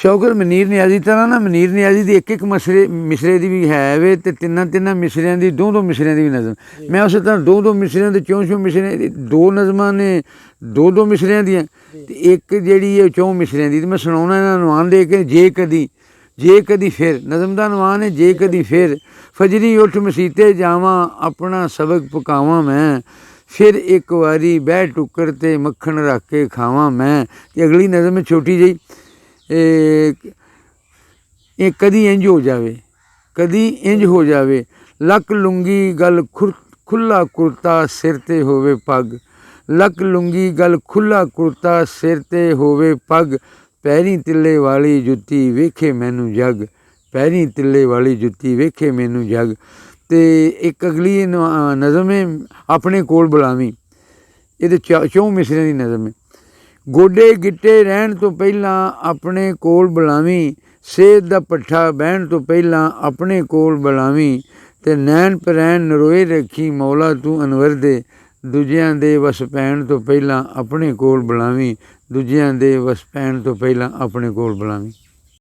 शौकत मनीर नियाजी तरह ना मनीर नियाजी की एक मिसरे की भी है वे तो तिन्ना मिसरियां की दो मिसरियां की भी नज़म। मैं उस तरह दो मिसरियां तो चौं मिसरियां दो नज़मां ने दो मिसरियां दियां ते एक जिहड़ी है चौं मिसरियां की। मैं सुनाउणा इन्हां दा नवान दे के जे कदी फिर नज़म का नवान है जे कदी फिर फजरी उठ मसीते जावां अपना सबक पकावां मैं फिर एक वारी बह टुक्कर ते मक्खन रख के खावां मैं। अगली नज़म है छोटी जी कदी इंज हो जावे कदी इंज हो जावे लक लुंगी गल खुला कुर्ता सिर ते होवे पग लक लुंगी गल खुला कुर्ता सिर ते होवे पग पैरीं तिल्ले वाली जुत्ती वेखे मैनू जग पैरीं तिल्ले वाली जुत्ती वेखे मैनू जग। तो एक अगली नज़म है अपने कोल बुलावी ये चौं मिसरियां की नज़म है। गोडे गिट्टे रहन तो पहला अपने कोल बुलावी सेहत दा पट्ठा बहन तो पहला अपने कोल बुलावी ते नैन परैन नरोए रखी मौला तू अनवर दे दूजियां दे वस पैण तो पहला अपने कोल बुलावी दूजियां दे वस पैण तो पहला अपने कोल बुलावी।